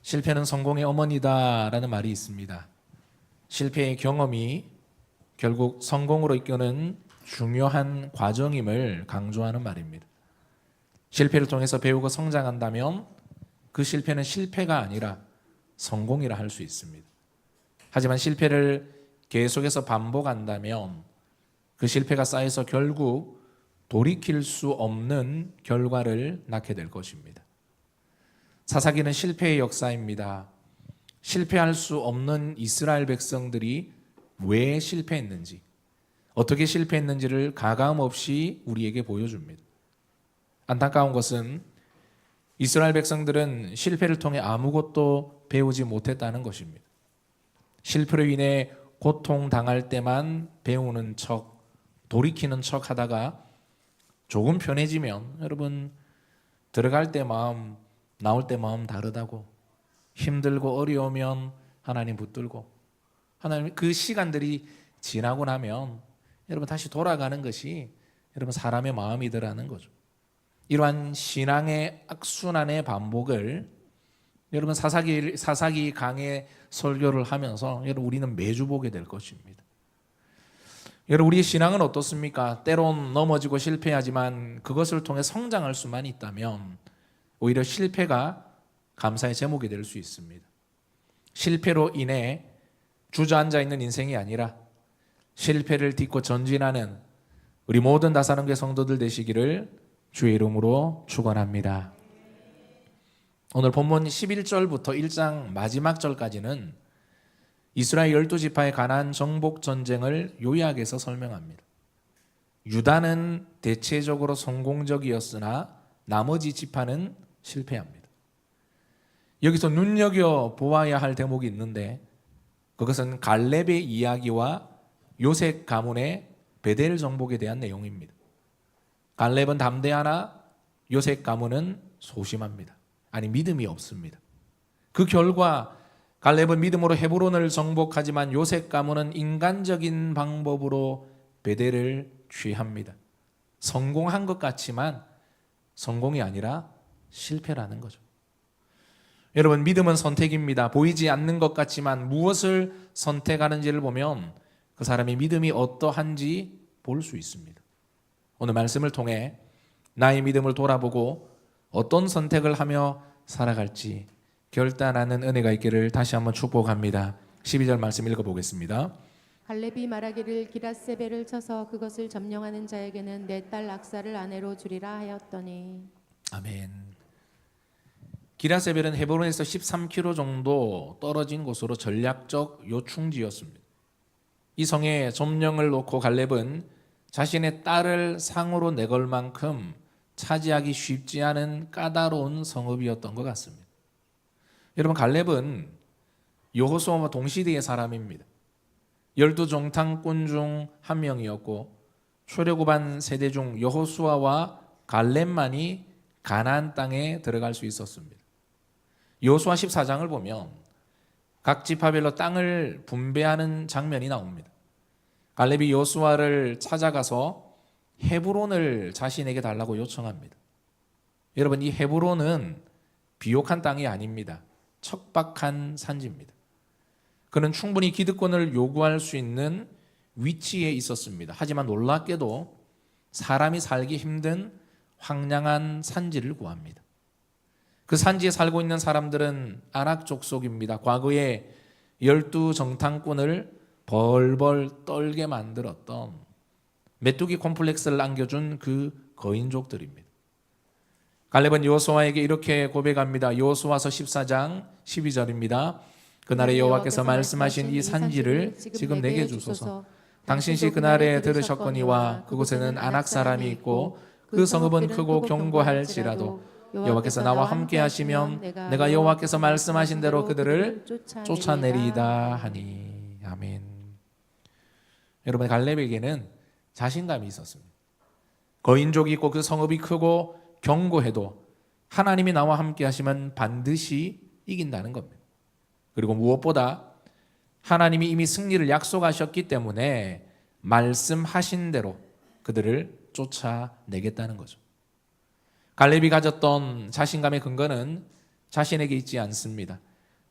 실패는 성공의 어머니다라는 말이 있습니다. 실패의 경험이 결국 성공으로 이끄는 중요한 과정임을 강조하는 말입니다. 실패를 통해서 배우고 성장한다면 그 실패는 실패가 아니라 성공이라 할 수 있습니다. 하지만 실패를 계속해서 반복한다면 그 실패가 쌓여서 결국 돌이킬 수 없는 결과를 낳게 될 것입니다. 사사기는 실패의 역사입니다. 실패할 수 없는 이스라엘 백성들이 왜 실패했는지, 어떻게 실패했는지를 가감 없이 우리에게 보여줍니다. 안타까운 것은 이스라엘 백성들은 실패를 통해 아무것도 배우지 못했다는 것입니다. 실패로 인해 고통당할 때만 배우는 척, 돌이키는 척 하다가 조금 편해지면 여러분 들어갈 때 마음, 나올 때 마음 다르다고, 힘들고 어려우면 하나님 붙들고, 하나님 그 시간들이 지나고 나면 여러분 다시 돌아가는 것이 여러분 사람의 마음이더라는 거죠. 이러한 신앙의 악순환의 반복을 여러분 사사기 강의 설교를 하면서 여러분 우리는 매주 보게 될 것입니다. 여러분 우리의 신앙은 어떻습니까? 때론 넘어지고 실패하지만 그것을 통해 성장할 수만 있다면 오히려 실패가 감사의 제목이 될 수 있습니다. 실패로 인해 주저앉아 있는 인생이 아니라 실패를 딛고 전진하는 우리 모든 다사랑교회 성도들 되시기를 주의 이름으로 축원합니다. 오늘 본문 11절부터 1장 마지막 절까지는 이스라엘 12지파의 가나안 정복 전쟁을 요약해서 설명합니다. 유다는 대체적으로 성공적이었으나 나머지 지파는 실패합니다. 여기서 눈여겨보아야 할 대목이 있는데 그것은 갈렙의 이야기와 요셉 가문의 베델 정복에 대한 내용입니다. 갈렙은 담대하나 요셉 가문은 소심합니다. 아니 믿음이 없습니다. 그 결과 갈렙은 믿음으로 헤브론을 정복하지만 요셉 가문은 인간적인 방법으로 베델을 취합니다. 성공한 것 같지만 성공이 아니라 실패라는 거죠. 여러분 믿음은 선택입니다. 보이지 않는 것 같지만 무엇을 선택하는지를 보면 그 사람의 믿음이 어떠한지 볼 수 있습니다. 오늘 말씀을 통해 나의 믿음을 돌아보고 어떤 선택을 하며 살아갈지 결단하는 은혜가 있기를 다시 한번 축복합니다. 12절 말씀 읽어보겠습니다. 갈렙이 말하기를 기랏세벨을 쳐서 그것을 점령하는 자에게는 내 딸 악사를 아내로 주리라 하였더니. 아멘. 기랏세벨은 헤브론에서 13km 정도 떨어진 곳으로 전략적 요충지였습니다. 이 성에 점령을 놓고 갈렙은 자신의 딸을 상으로 내걸 만큼 차지하기 쉽지 않은 까다로운 성읍이었던 것 같습니다. 여러분 갈렙은 여호수아와 동시대의 사람입니다. 12정탐꾼 중 한 명이었고 출애굽한 세대 중 여호수아와 갈렙만이 가나안 땅에 들어갈 수 있었습니다. 여호수아 14장을 보면 각 지파별로 땅을 분배하는 장면이 나옵니다. 갈렙이 여호수아를 찾아가서 헤브론을 자신에게 달라고 요청합니다. 여러분 이 헤브론은 비옥한 땅이 아닙니다. 척박한 산지입니다. 그는 충분히 기득권을 요구할 수 있는 위치에 있었습니다. 하지만 놀랍게도 사람이 살기 힘든 황량한 산지를 구합니다. 그 산지에 살고 있는 사람들은 아낙 족속입니다. 과거에 12정탐꾼을 벌벌 떨게 만들었던 메뚜기 콤플렉스를 안겨준 그 거인족들입니다. 갈렙은 여호수아에게 이렇게 고백합니다. 여호수아서 14장 12절입니다. 그날에 여호와께서 말씀하신 이 산지를 지금 내게 주소서. 당신이 그날에 들으셨거니와 그곳에는 아낙 사람이 있고 그 성읍은 크고 견고할지라도 여호와께서 나와 함께 하시면 내가 여호와께서 말씀하신 대로 그들을 쫓아내리이다 하니. 아멘. 여러분 갈렙에게는 자신감이 있었습니다. 거인족이 있고 그 성읍이 크고 견고해도 하나님이 나와 함께 하시면 반드시 이긴다는 겁니다. 그리고 무엇보다 하나님이 이미 승리를 약속하셨기 때문에 말씀하신 대로 그들을 쫓아내겠다는 거죠. 갈렙이 가졌던 자신감의 근거는 자신에게 있지 않습니다.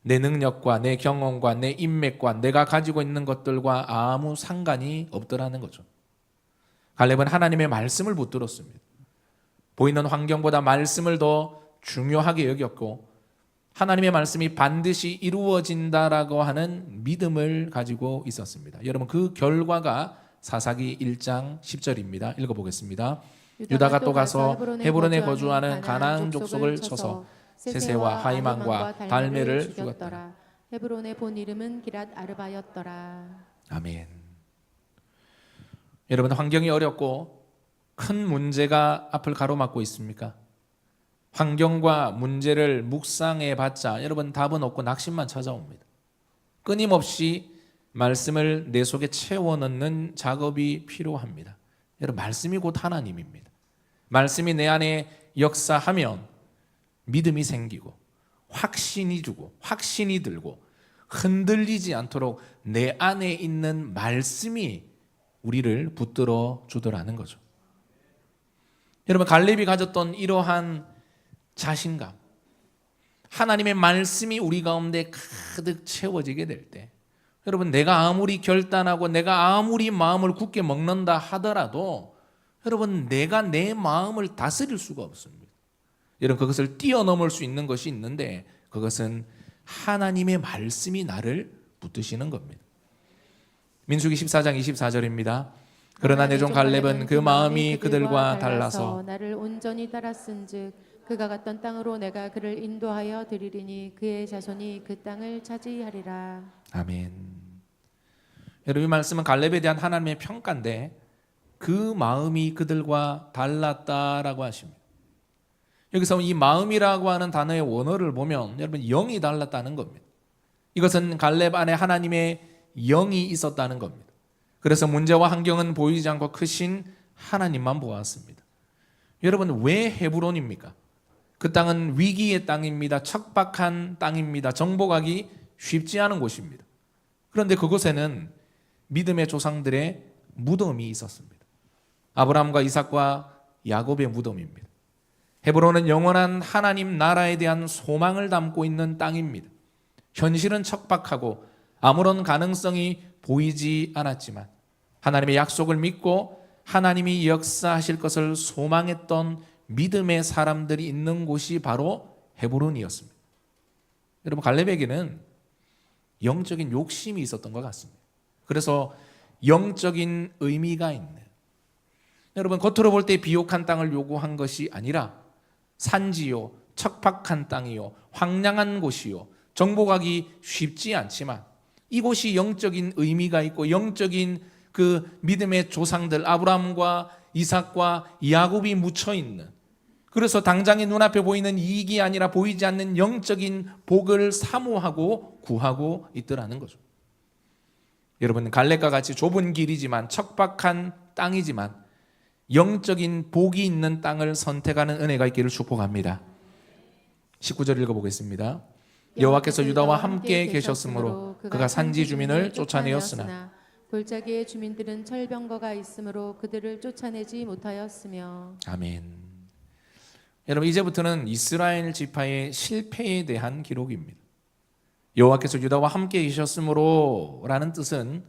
내 능력과 내 경험과 내 인맥과 내가 가지고 있는 것들과 아무 상관이 없더라는 거죠. 갈렙은 하나님의 말씀을 붙들었습니다. 보이는 환경보다 말씀을 더 중요하게 여겼고 하나님의 말씀이 반드시 이루어진다라고 하는 믿음을 가지고 있었습니다. 여러분, 그 결과가 사사기 1장 10절입니다. 읽어보겠습니다. 유다가 또 가서 헤브론에 거주하는 가나안 족속을 쳐서 세세와 하이만과 달메를 죽였더라. 헤브론의 본 이름은 기랏 아르바였더라. 아멘. 여러분, 환경이 어렵고 큰 문제가 앞을 가로막고 있습니까? 환경과 문제를 묵상해 봤자 여러분 답은 없고 낙심만 찾아옵니다. 끊임없이 말씀을 내 속에 채워 넣는 작업이 필요합니다. 여러분, 말씀이 곧 하나님입니다. 말씀이 내 안에 역사하면 믿음이 생기고 확신이 주고 확신이 들고 흔들리지 않도록 내 안에 있는 말씀이 우리를 붙들어 주더라는 거죠. 여러분, 갈렙이 가졌던 이러한 자신감, 하나님의 말씀이 우리 가운데 가득 채워지게 될 때, 여러분, 내가 아무리 결단하고 내가 아무리 마음을 굳게 먹는다 하더라도 여러분, 내가 내 마음을 다스릴 수가 없습니다. 여러분, 그것을 뛰어넘을 수 있는 것이 있는데 그것은 하나님의 말씀이 나를 붙드시는 겁니다. 민수기 14장 24절입니다. 그러나 내 종 갈렙은 그 마음이 그들과 달라서 나를 온전히 따랐은즉 그가 갔던 땅으로 내가 그를 인도하여 드리리니 그의 자손이 그 땅을 차지하리라. 아멘. 여러분, 이 말씀은 갈렙에 대한 하나님의 평가인데 그 마음이 그들과 달랐다라고 하십니다. 여기서 이 마음이라고 하는 단어의 원어를 보면 여러분, 영이 달랐다는 겁니다. 이것은 갈렙 안에 하나님의 영이 있었다는 겁니다. 그래서 문제와 환경은 보이지 않고 크신 하나님만 보았습니다. 여러분, 왜 헤브론입니까? 그 땅은 위기의 땅입니다. 척박한 땅입니다. 정복하기 쉽지 않은 곳입니다. 그런데 그곳에는 믿음의 조상들의 무덤이 있었습니다. 아브라함과 이삭과 야곱의 무덤입니다. 헤브론은 영원한 하나님 나라에 대한 소망을 담고 있는 땅입니다. 현실은 척박하고 아무런 가능성이 보이지 않았지만 하나님의 약속을 믿고 하나님이 역사하실 것을 소망했던 믿음의 사람들이 있는 곳이 바로 헤브론이었습니다. 여러분, 갈렙에게는 영적인 욕심이 있었던 것 같습니다. 그래서 영적인 의미가 있는, 여러분, 겉으로 볼 때 비옥한 땅을 요구한 것이 아니라 산지요, 척박한 땅이요, 황량한 곳이요, 정복하기 쉽지 않지만 이곳이 영적인 의미가 있고 영적인 그 믿음의 조상들 아브라함과 이삭과 야곱이 묻혀 있는, 그래서 당장의 눈앞에 보이는 이익이 아니라 보이지 않는 영적인 복을 사모하고 구하고 있더라는 거죠. 여러분, 갈렙과 같이 좁은 길이지만 척박한 땅이지만 영적인 복이 있는 땅을 선택하는 은혜가 있기를 축복합니다. 19절 읽어보겠습니다. 여호와께서 유다와 함께 계셨으므로 그가 산지 주민을 쫓아내었으나 골짜기의 주민들은 철병거가 있으므로 그들을 쫓아내지 못하였으며. 아멘. 여러분, 이제부터는 이스라엘 지파의 실패에 대한 기록입니다. 여호와께서 유다와 함께 계셨으므로 라는 뜻은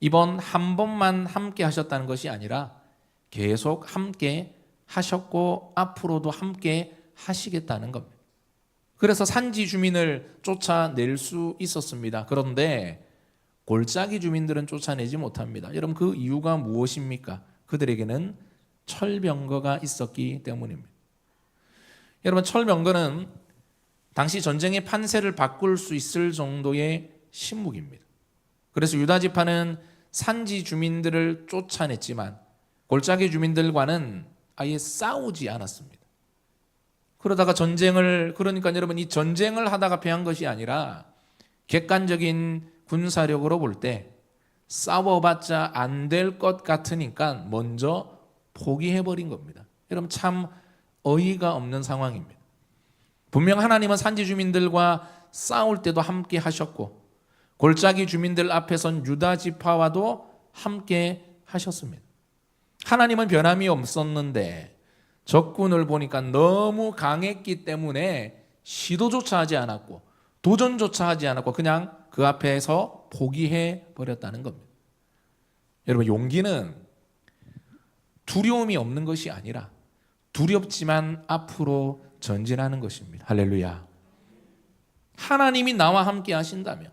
이번 한 번만 함께 하셨다는 것이 아니라 계속 함께 하셨고 앞으로도 함께 하시겠다는 겁니다. 그래서 산지 주민을 쫓아낼 수 있었습니다. 그런데 골짜기 주민들은 쫓아내지 못합니다. 여러분, 그 이유가 무엇입니까? 그들에게는 철병거가 있었기 때문입니다. 여러분, 철병거는 당시 전쟁의 판세를 바꿀 수 있을 정도의 신무기입니다. 그래서 유다 지파는 산지 주민들을 쫓아냈지만 골짜기 주민들과는 아예 싸우지 않았습니다. 그러다가 그러니까 여러분, 이 전쟁을 하다가 패한 것이 아니라 객관적인 군사력으로 볼 때 싸워봤자 안 될 것 같으니까 먼저 포기해버린 겁니다. 여러분, 참 어이가 없는 상황입니다. 분명 하나님은 산지 주민들과 싸울 때도 함께 하셨고 골짜기 주민들 앞에 선 유다 지파와도 함께 하셨습니다. 하나님은 변함이 없었는데 적군을 보니까 너무 강했기 때문에 시도조차 하지 않았고 도전조차 하지 않았고 그냥 그 앞에서 포기해 버렸다는 겁니다. 여러분, 용기는 두려움이 없는 것이 아니라 두렵지만 앞으로 전진하는 것입니다. 할렐루야. 하나님이 나와 함께 하신다면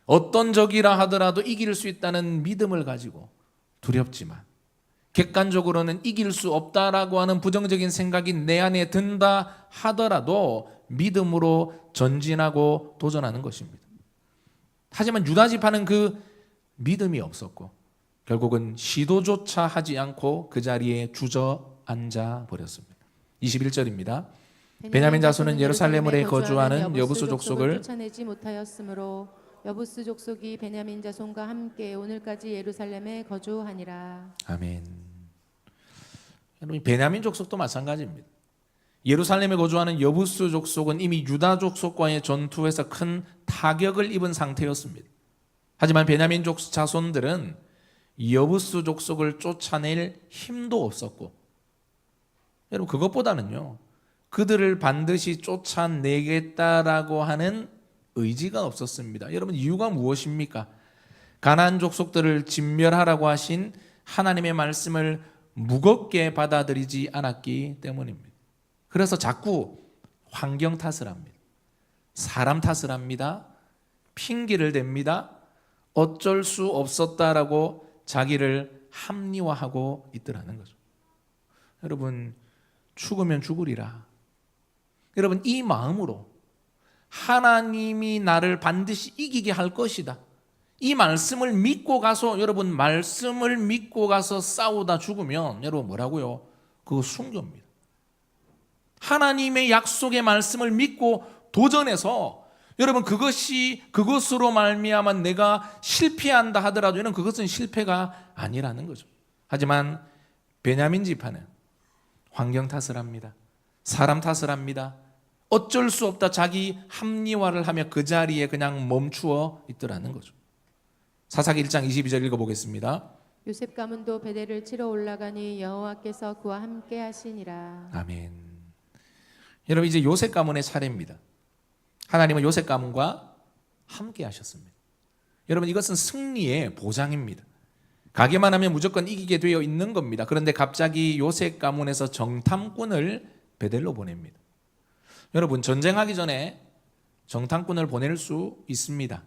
어떤 적이라 하더라도 이길 수 있다는 믿음을 가지고 두렵지만 객관적으로는 이길 수 없다라고 하는 부정적인 생각이 내 안에 든다 하더라도 믿음으로 전진하고 도전하는 것입니다. 하지만 유다 지파는 그 믿음이 없었고 결국은 시도조차 하지 않고 그 자리에 주저앉아 버렸습니다. 21절입니다. 베냐민 자손은 예루살렘에 거주하는 여부수 족속을 쫓아내지 못하였으므로 여부수 족속이 베냐민 자손과 함께 오늘까지 예루살렘에 거주하니라. 아멘. 여러분, 베냐민 족속도 마찬가지입니다. 예루살렘에 거주하는 여부수 족속은 이미 유다 족속과의 전투에서 큰 타격을 입은 상태였습니다. 하지만 베냐민 족 자손들은 여부수 족속을 쫓아낼 힘도 없었고, 여러분, 그것보다는요, 그들을 반드시 쫓아내겠다라고 하는 의지가 없었습니다. 여러분, 이유가 무엇입니까? 가나안 족속들을 진멸하라고 하신 하나님의 말씀을 무겁게 받아들이지 않았기 때문입니다. 그래서 자꾸 환경 탓을 합니다. 사람 탓을 합니다. 핑계를 댑니다. 어쩔 수 없었다라고 자기를 합리화하고 있더라는 거죠. 여러분, 죽으면 죽으리라. 여러분, 이 마음으로 하나님이 나를 반드시 이기게 할 것이다, 이 말씀을 믿고 가서, 여러분, 말씀을 믿고 가서 싸우다 죽으면 여러분 뭐라고요? 그거 순교입니다. 하나님의 약속의 말씀을 믿고 도전해서 여러분 그것으로 말미암아 내가 실패한다 하더라도 여러분 그것은 실패가 아니라는 거죠. 하지만 베냐민 지파는 환경 탓을 합니다. 사람 탓을 합니다. 어쩔 수 없다 자기 합리화를 하며 그 자리에 그냥 멈추어 있더라는 거죠. 사사기 1장 22절 읽어보겠습니다. 요셉 가문도 베델을 치러 올라가니 여호와께서 그와 함께 하시니라. 아멘. 여러분, 이제 요셉 가문의 차례입니다. 하나님은 요셉 가문과 함께 하셨습니다. 여러분, 이것은 승리의 보장입니다. 가게만 하면 무조건 이기게 되어 있는 겁니다. 그런데 갑자기 요셉 가문에서 정탐꾼을 베델로 보냅니다. 여러분, 전쟁하기 전에 정탐꾼을 보낼 수 있습니다.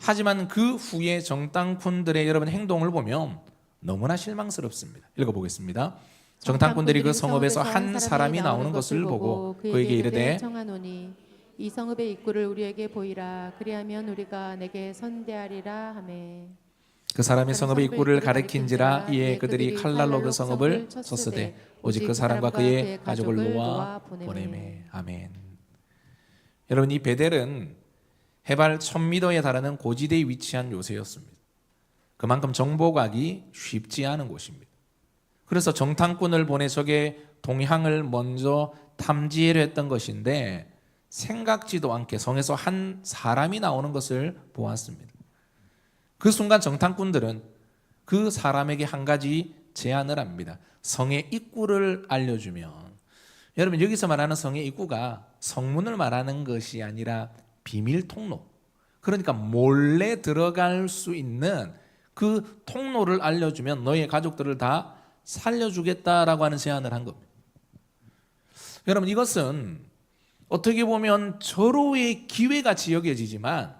하지만 그 후에 정탐꾼들의 여러분 행동을 보면 너무나 실망스럽습니다. 읽어보겠습니다. 정탐꾼들이 그 성읍에서 한 사람이 나오는 것을 보고 그에게 이르되 청하노니 이 성읍의 입구를 우리에게 보이라. 그리하면 우리가 내게 선대하리라 하매 그 사람이 성읍의 입구를 가리킨지라. 이에 그들이 칼날로 그 성읍을 쳤으되 오직 그 사람과 그의 가족을 놓아 보내매. 아멘. 여러분, 이 베델은 해발 1000m에 달하는 고지대에 위치한 요새였습니다. 그만큼 정복하기 쉽지 않은 곳입니다. 그래서 정탐꾼을 보내 적의 동향을 먼저 탐지하려 했던 것인데 생각지도 않게 성에서 한 사람이 나오는 것을 보았습니다. 그 순간 정탐꾼들은 그 사람에게 한 가지 제안을 합니다. 성의 입구를 알려주면, 여러분, 여기서 말하는 성의 입구가 성문을 말하는 것이 아니라 비밀 통로, 그러니까 몰래 들어갈 수 있는 그 통로를 알려주면 너의 가족들을 다 살려주겠다라고 하는 제안을 한 겁니다. 여러분, 이것은 어떻게 보면 절호의 기회같이 여겨지지만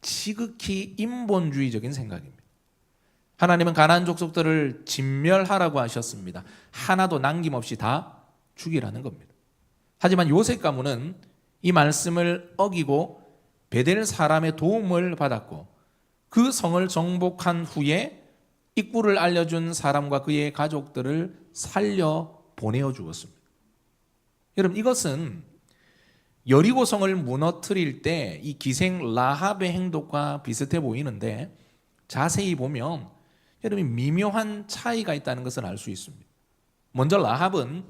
지극히 인본주의적인 생각입니다. 하나님은 가나안 족속들을 진멸하라고 하셨습니다. 하나도 남김없이 다 죽이라는 겁니다. 하지만 요셉 가문은 이 말씀을 어기고 베델 사람의 도움을 받았고 그 성을 정복한 후에 입구를 알려준 사람과 그의 가족들을 살려 보내어 주었습니다. 여러분, 이것은 여리고성을 무너뜨릴 때 이 기생 라합의 행동과 비슷해 보이는데 자세히 보면 여러분 미묘한 차이가 있다는 것을 알 수 있습니다. 먼저 라합은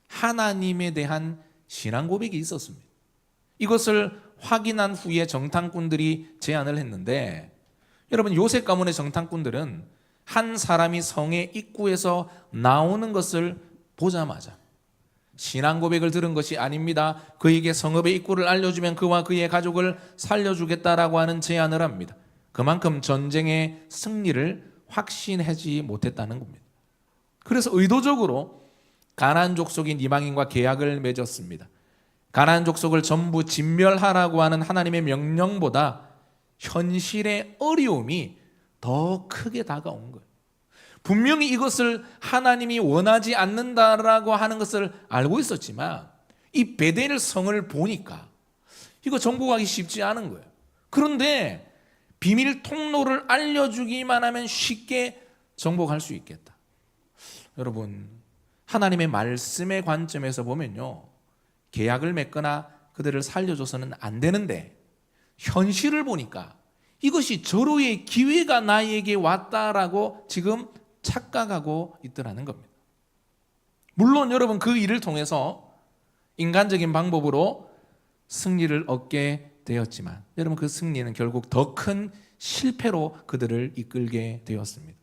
하나님에 대한 신앙 고백이 있었습니다. 이것을 확인한 후에 정탐꾼들이 제안을 했는데 여러분, 요셉 가문의 정탐꾼들은 한 사람이 성의 입구에서 나오는 것을 보자마자 신앙 고백을 들은 것이 아닙니다. 그에게 성읍의 입구를 알려주면 그와 그의 가족을 살려주겠다라고 하는 제안을 합니다. 그만큼 전쟁의 승리를 확신하지 못했다는 겁니다. 그래서 의도적으로 가나안 족속인 이방인과 계약을 맺었습니다. 가나안 족속을 전부 진멸하라고 하는 하나님의 명령보다 현실의 어려움이 더 크게 다가온 거예요. 분명히 이것을 하나님이 원하지 않는다라고 하는 것을 알고 있었지만 이 베델 성을 보니까 이거 정복하기 쉽지 않은 거예요. 그런데 비밀 통로를 알려주기만 하면 쉽게 정복할 수 있겠다. 여러분, 하나님의 말씀의 관점에서 보면요, 계약을 맺거나 그들을 살려줘서는 안 되는데 현실을 보니까 이것이 절호의 기회가 나에게 왔다라고 지금 착각하고 있더라는 겁니다. 물론 여러분 그 일을 통해서 인간적인 방법으로 승리를 얻게 되었지만 여러분 그 승리는 결국 더 큰 실패로 그들을 이끌게 되었습니다.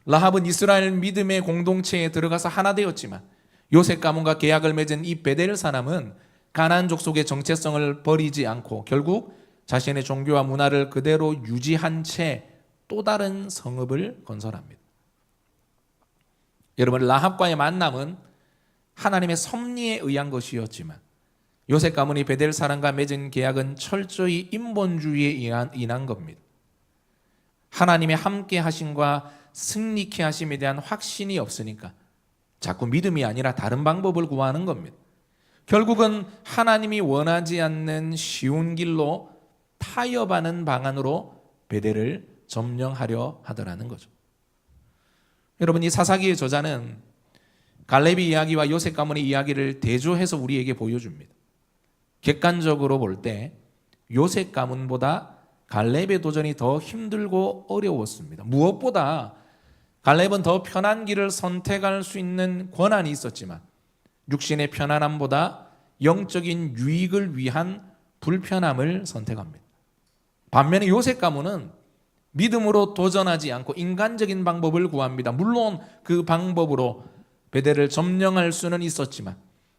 라합은 이스라엘 믿음의 공동체에 들어가서 하나 되었지만 요셉 가문과 계약을 맺은 이 베델 사람은 가나안 족속의 정체성을 버리지 않고 결국 자신의 종교와 문화를 그대로 유지한 채 또 다른 성읍을 건설합니다. 여러분, 라합과의 만남은 하나님의 섭리에 의한 것이었지만 요셉 가문이 베델 사람과 맺은 계약은 철저히 인본주의에 인한 겁니다. 하나님의 함께 하심과 승리케 하심에 대한 확신이 없으니까 자꾸 믿음이 아니라 다른 방법을 구하는 겁니다. 결국은 하나님이 원하지 않는 쉬운 길로 타협하는 방안으로 베델을 점령하려 하더라는 거죠. 여러분, 이 사사기의 저자는 갈렙의 이야기와 요셉 가문의 이야기를 대조해서 우리에게 보여줍니다. 객관적으로 볼 때 요셉 가문보다 갈렙의 도전이 더 힘들고 어려웠습니다. 무엇보다 갈렙은 더 편한 길을 선택할 수 있는 권한이 있었지만 육신의 편안함보다 영적인 유익을 위한 불편함을 선택합니다. 반면에 요셉 가문은 믿음으로 도전하지 않고 인간적인 방법을 구합니다. 물론 그 방법으로 베델을 점령할 수는 있었지만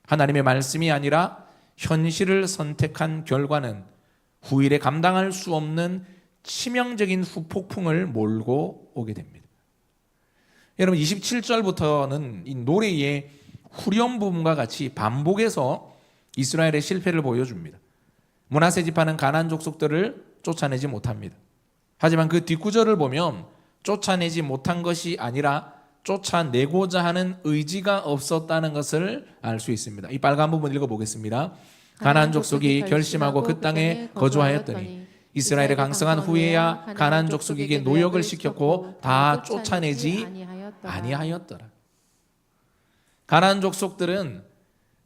하나님의 말씀이 아니라 현실을 선택한 결과는 후일에 감당할 수 없는 치명적인 후폭풍을 몰고 오게 됩니다. 여러분 27절부터는 이 노래의 후렴 부분과 같이 반복해서 이스라엘의 실패를 보여줍니다. 므낫세 지파는 가나안 족속들을 쫓아내지 못합니다. 하지만 그 뒷구절을 보면 쫓아내지 못한 것이 아니라 쫓아내고자 하는 의지가 없었다는 것을 알 수 있습니다. 이 빨간 부분 읽어보겠습니다. 가나안 족속이 결심하고 그 땅에 거주하였더니 이스라엘의 강성한 후에야 가나안 족속에게 노역을 시켰고 다 쫓아내지 아니하였더라. 가나안 족속들은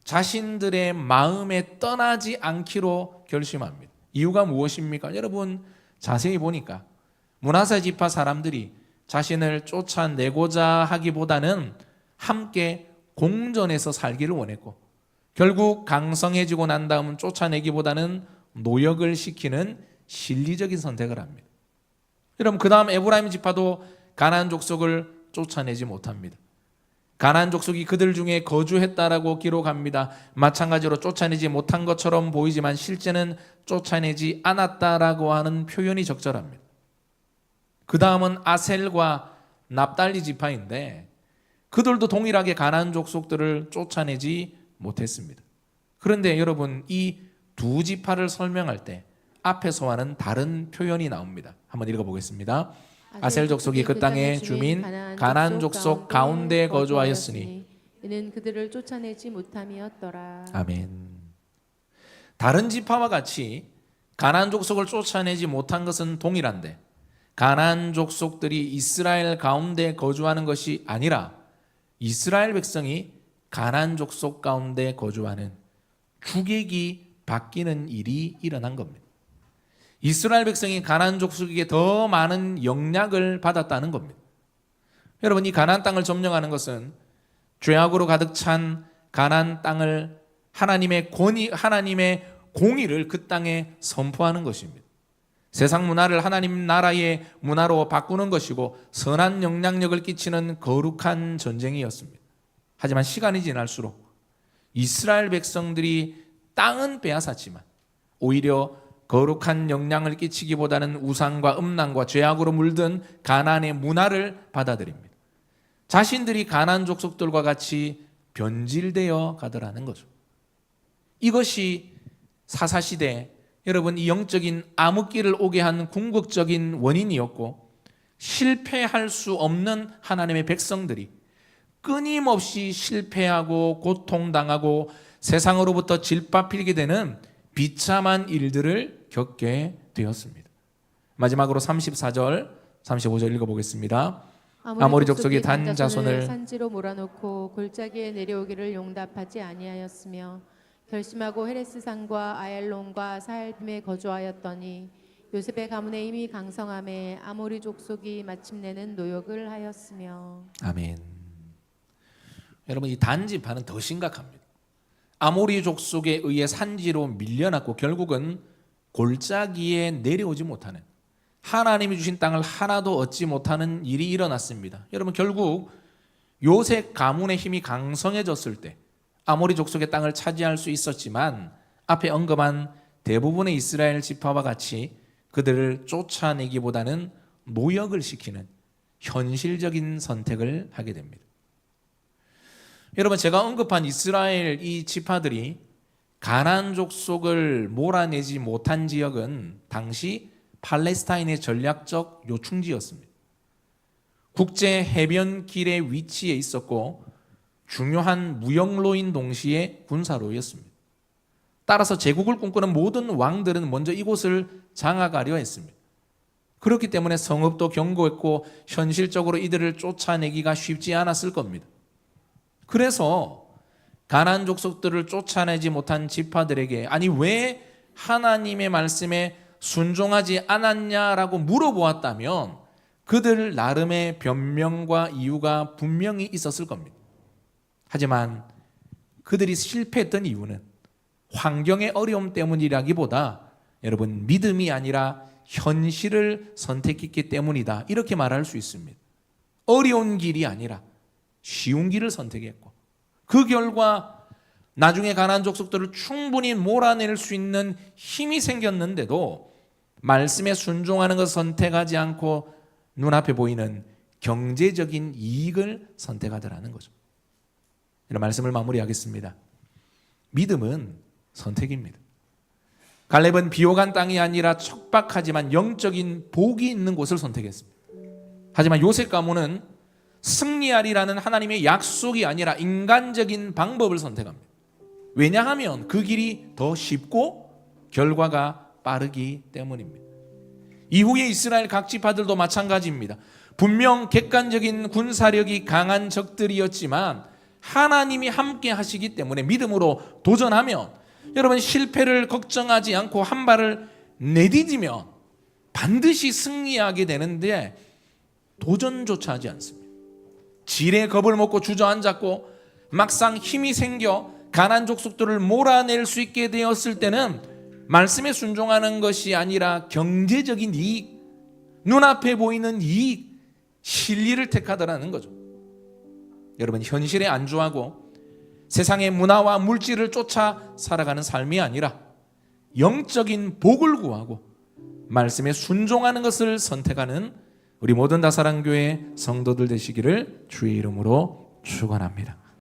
자신들의 마음에 떠나지 않기로 결심합니다. 이유가 무엇입니까? 여러분 자세히 보니까 므낫세 지파 사람들이 자신을 쫓아내고자 하기보다는 함께 공존해서 살기를 원했고 결국 강성해지고 난 다음은 쫓아내기보다는 노역을 시키는 실리적인 선택을 합니다. 여러분 그 다음 에브라임 지파도 가나안 족속을 쫓아내지 못합니다. 가나안 족속이 그들 중에 거주했다라고 기록합니다. 마찬가지로 쫓아내지 못한 것처럼 보이지만 실제는 쫓아내지 않았다라고 하는 표현이 적절합니다. 그 다음은 아셀과 납달리 지파인데 그들도 동일하게 가나안 족속들을 쫓아내지 못했습니다. 그런데 여러분 이 두 지파를 설명할 때 앞에서와는 다른 표현이 나옵니다. 한번 읽어보겠습니다. 아셀 족속이 그 땅의 주민 가나안 족속 가운데 거주하였으니 이는 그들을 쫓아내지 못함이었더라. 아멘. 다른 지파와 같이 가나안 족속을 쫓아내지 못한 것은 동일한데 가나안 족속들이 이스라엘 가운데 거주하는 것이 아니라 이스라엘 백성이 가나안 족속 가운데 거주하는 주객이 바뀌는 일이 일어난 겁니다. 이스라엘 백성이 가나안 족속에게 더 많은 영향을 받았다는 겁니다. 여러분 이 가나안 땅을 점령하는 것은 죄악으로 가득 찬 가나안 땅을 하나님의 공의를 그 땅에 선포하는 것입니다. 세상 문화를 하나님 나라의 문화로 바꾸는 것이고 선한 영향력을 끼치는 거룩한 전쟁이었습니다. 하지만 시간이 지날수록 이스라엘 백성들이 땅은 빼앗았지만 오히려 거룩한 영향을 끼치기보다는 우상과 음란과 죄악으로 물든 가나안의 문화를 받아들입니다. 자신들이 가나안 족속들과 같이 변질되어 가더라는 거죠. 이것이 사사시대 여러분 이 영적인 암흑기를 오게 한 궁극적인 원인이었고, 실패할 수 없는 하나님의 백성들이 끊임없이 실패하고 고통당하고 세상으로부터 질밥히게 되는 비참한 일들을 겪게 되었습니다. 마지막으로 34절 35절 읽어보겠습니다. 아모리 족속이 단 자손을 산지로 몰아놓고 골짜기에 내려오기를 용납하지 아니하였으며 결심하고 헤레스 산과 아얄론과 사알빔에 거주하였더니 요셉의 가문에 이미 강성함에 아모리 족속이 마침내는 노역을 하였으며. 아멘. 여러분 이 단지파는 더 심각합니다. 아모리 족속에 의해 산지로 밀려났고 결국은 골짜기에 내려오지 못하는, 하나님이 주신 땅을 하나도 얻지 못하는 일이 일어났습니다. 여러분 결국 요셉 가문의 힘이 강성해졌을 때 아모리 족속의 땅을 차지할 수 있었지만 앞에 언급한 대부분의 이스라엘 지파와 같이 그들을 쫓아내기보다는 노역을 시키는 현실적인 선택을 하게 됩니다. 여러분 제가 언급한 이스라엘 이 지파들이 가나안 족속을 몰아내지 못한 지역은 당시 팔레스타인의 전략적 요충지였습니다. 국제 해변길에 위치해 있었고 중요한 무역로인 동시에 군사로였습니다. 따라서 제국을 꿈꾸는 모든 왕들은 먼저 이곳을 장악하려 했습니다. 그렇기 때문에 성읍도 견고했고 현실적으로 이들을 쫓아내기가 쉽지 않았을 겁니다. 그래서 가나안 족속들을 쫓아내지 못한 지파들에게 아니 왜 하나님의 말씀에 순종하지 않았냐라고 물어보았다면 그들 나름의 변명과 이유가 분명히 있었을 겁니다. 하지만 그들이 실패했던 이유는 환경의 어려움 때문이라기보다 여러분 믿음이 아니라 현실을 선택했기 때문이다, 이렇게 말할 수 있습니다. 어려운 길이 아니라 쉬운 길을 선택했고 그 결과 나중에 가나안 족속들을 충분히 몰아낼 수 있는 힘이 생겼는데도 말씀에 순종하는 것을 선택하지 않고 눈앞에 보이는 경제적인 이익을 선택하더라는 거죠. 이런 말씀을 마무리하겠습니다. 믿음은 선택입니다. 갈렙은 비옥한 땅이 아니라 척박하지만 영적인 복이 있는 곳을 선택했습니다. 하지만 요셉 가문은 승리하리라는 하나님의 약속이 아니라 인간적인 방법을 선택합니다. 왜냐하면 그 길이 더 쉽고 결과가 빠르기 때문입니다. 이후에 이스라엘 각 지파들도 마찬가지입니다. 분명 객관적인 군사력이 강한 적들이었지만 하나님이 함께 하시기 때문에 믿음으로 도전하면 여러분 실패를 걱정하지 않고 한 발을 내디디면 반드시 승리하게 되는데 도전조차 하지 않습니다. 지레 겁을 먹고 주저앉았고 막상 힘이 생겨 가나안 족속들을 몰아낼 수 있게 되었을 때는 말씀에 순종하는 것이 아니라 경제적인 이익, 눈앞에 보이는 이익, 실리를 택하더라는 거죠. 여러분 현실에 안주하고 세상의 문화와 물질을 쫓아 살아가는 삶이 아니라 영적인 복을 구하고 말씀에 순종하는 것을 선택하는 우리 모든 다사랑교회 성도들 되시기를 주의 이름으로 축원합니다.